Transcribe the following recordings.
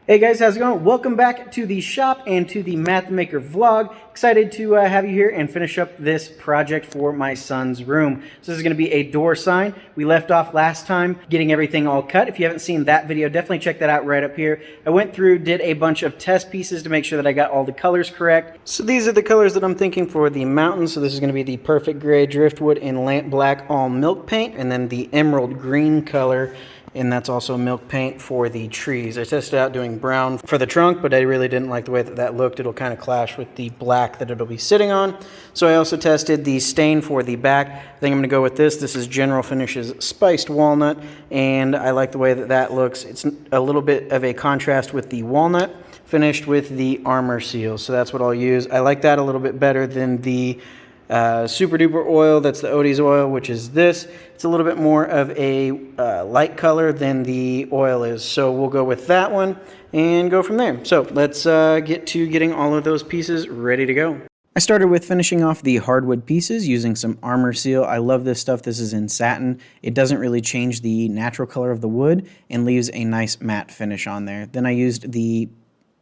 Hey guys, how's it going? Welcome back to the shop and to the Math Maker vlog. Excited to have you here and finish up this project for my son's room. So this is going to be a door sign. We left off last time getting everything all cut. If you haven't seen that video, definitely check that out right up here. I went through, did a bunch of test pieces to make sure that I got all the colors correct. So these are the colors that I'm thinking for the mountains. So this is going to be the perfect gray driftwood and lamp black all milk paint, and then the emerald green color, and that's also milk paint for the trees. I tested out doing brown for the trunk, but I really didn't like the way that that looked. It'll kind of clash with the black that it'll be sitting on. So I also tested the stain for the back. I think I'm going to go with this. This is General Finishes Spiced Walnut, and I like the way that that looks. It's a little bit of a contrast with the walnut, finished with the Armor Seal. So that's what I'll use. I like that a little bit better than the Super Duper oil. That's the Odie's oil, which is this. It's a little bit more of a light color than the oil is, so we'll go with that one and go from there. So let's get to getting all of those pieces ready to go. I started with finishing off the hardwood pieces using some Armor Seal. I love this stuff. This is in satin. It doesn't really change the natural color of the wood and leaves a nice matte finish on there. Then I used the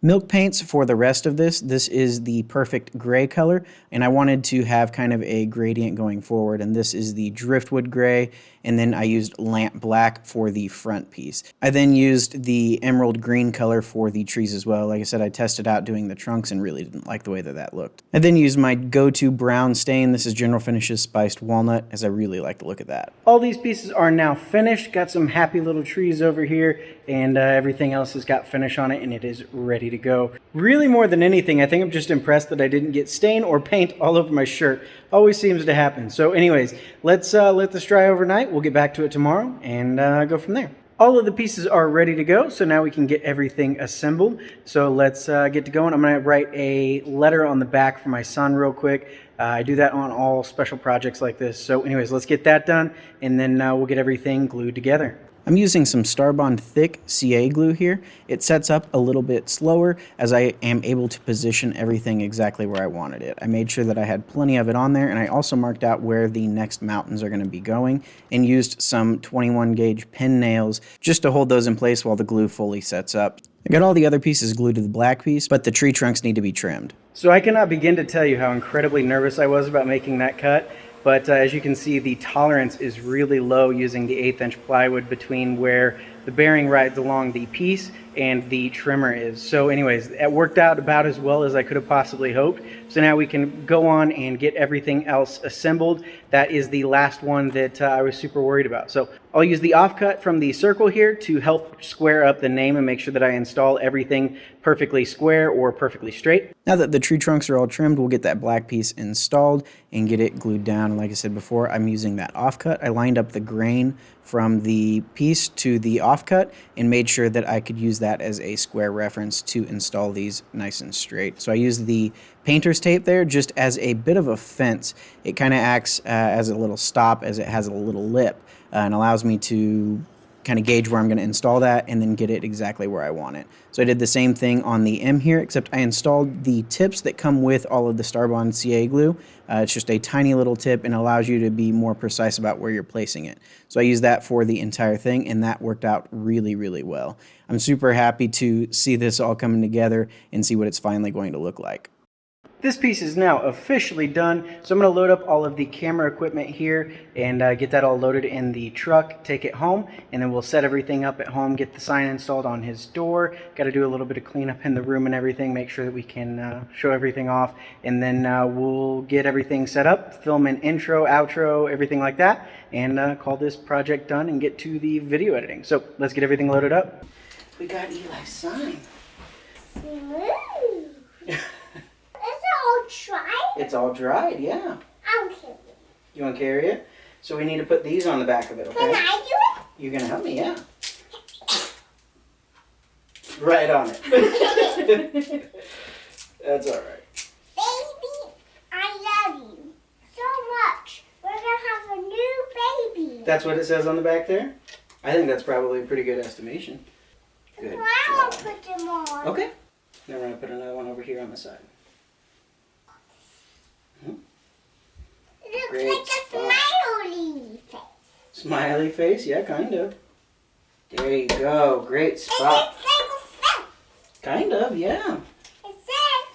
milk paints for the rest of this. This is the perfect gray color, and I wanted to have kind of a gradient going forward, and this is the driftwood gray, and then I used lamp black for the front piece. I then used the emerald green color for the trees as well. Like I said, I tested out doing the trunks and really didn't like the way that that looked. I then used my go-to brown stain. This is General Finishes Spiced Walnut, as I really like the look of that. All these pieces are now finished. Got some happy little trees over here, and everything else has got finish on it, and it is ready to go. Really, more than anything, I think I'm just impressed that I didn't get stain or paint all over my shirt. Always seems to happen. So anyways, let's let this dry overnight. We'll get back to it tomorrow and go from there. All of the pieces are ready to go, so now we can get everything assembled. So let's get to going. I'm going to write a letter on the back for my son real quick. I do that on all special projects like this. So anyways, let's get that done, and then we'll get everything glued together. I'm using some Starbond thick CA glue here. It sets up a little bit slower as I am able to position everything exactly where I wanted it. I made sure that I had plenty of it on there, and I also marked out where the next mountains are going to be going and used some 21 gauge pen nails just to hold those in place while the glue fully sets up. I got all the other pieces glued to the black piece, but the tree trunks need to be trimmed. So I cannot begin to tell you how incredibly nervous I was about making that cut. But as you can see, the tolerance is really low using the 1/8 inch plywood between where the bearing rides along the piece and the trimmer is. So anyways, it worked out about as well as I could have possibly hoped. So now we can go on and get everything else assembled. That is the last one that I was super worried about. So I'll use the offcut from the circle here to help square up the name and make sure that I install everything perfectly square or perfectly straight. Now that the tree trunks are all trimmed, we'll get that black piece installed and get it glued down. Like I said before, I'm using that offcut. I lined up the grain from the piece to the offcut and made sure that I could use that as a square reference to install these nice and straight. So I used the painter's tape there just as a bit of a fence. It kind of acts as a little stop, as it has a little lip, and allows me to kind of gauge where I'm going to install that and then get it exactly where I want it. So I did the same thing on the M here, except I installed the tips that come with all of the Starbond CA glue. It's just a tiny little tip and allows you to be more precise about where you're placing it. So I used that for the entire thing, and that worked out really, really well. I'm super happy to see this all coming together and see what it's finally going to look like. This piece is now officially done, so I'm going to load up all of the camera equipment here and get that all loaded in the truck, take it home, and then we'll set everything up at home, get the sign installed on his door. Got to do a little bit of cleanup in the room and everything, make sure that we can show everything off, and then we'll get everything set up, film an intro, outro, everything like that, and call this project done and get to the video editing. So let's get everything loaded up. We got Eli's sign. It's all dried, yeah. I'll carry it. You want to carry it? So we need to put these on the back of it, okay? Can I do it? You're going to help me, yeah. Right on it. That's all right. Baby, I love you so much. We're going to have a new baby. That's what it says on the back there? I think that's probably a pretty good estimation. Good I want to job. put them on. Okay. Now we're going to put another one over here on the side. It Great looks like spot. a smiley face. Smiley face? Yeah, kind of. There you go. Great It spot. looks like a fence. Kind of, yeah. It says,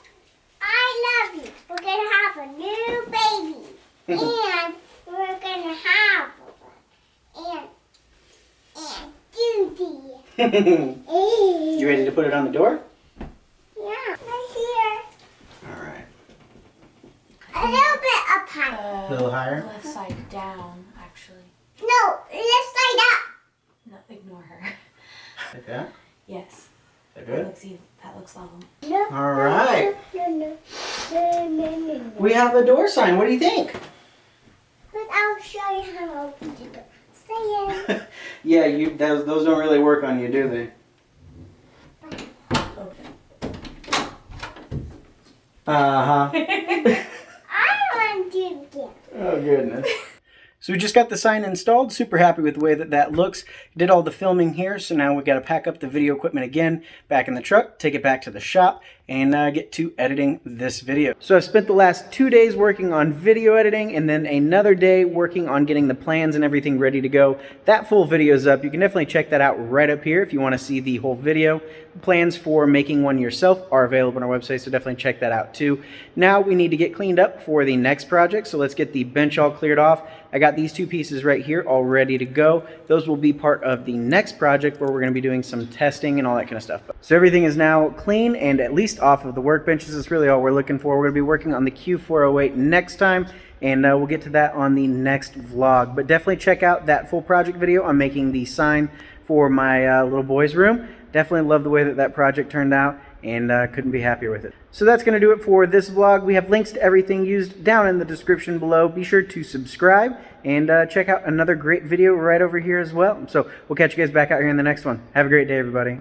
I love you. We're going to have a new baby. And we're going to have and Judy. You ready to put it on the door? Yeah, right All right. here. A little bit up high. A little higher? Left side down, actually. No, left side up. No, ignore her. Like that? Yes. That That good? looks even. That looks level. No, All right. no. We have a door sign. What do you think? But I'll show you how to open the door. Say it. Yeah, those don't really work on you, do they? Open. Uh-huh. I want to do it again. Oh, goodness. So we just got the sign installed. Super happy with the way that looks. Did all the filming here, so now we got to pack up the video equipment again, back in the truck, take it back to the shop, and get to editing this video. So I've spent the last 2 days working on video editing, and then another day working on getting the plans and everything ready to go. That full video is up. You can definitely check that out right up here if you want to see the whole video. The plans for making one yourself are available on our website, so definitely check that out too. Now we need to get cleaned up for the next project, so let's get the bench all cleared off. I got these two pieces right here all ready to go. Those will be part of the next project where we're going to be doing some testing and all that kind of stuff. So everything is now clean and at least off of the workbenches. That's really all we're looking for. We're going to be working on the Q408 next time, and we'll get to that on the next vlog. But definitely check out that full project video on making the sign for my little boy's room. Definitely love the way that project turned out, and couldn't be happier with it. So that's going to do it for this vlog. We have links to everything used down in the description below. Be sure to subscribe and check out another great video right over here as well. So we'll catch you guys back out here in the next one. Have a great day, everybody.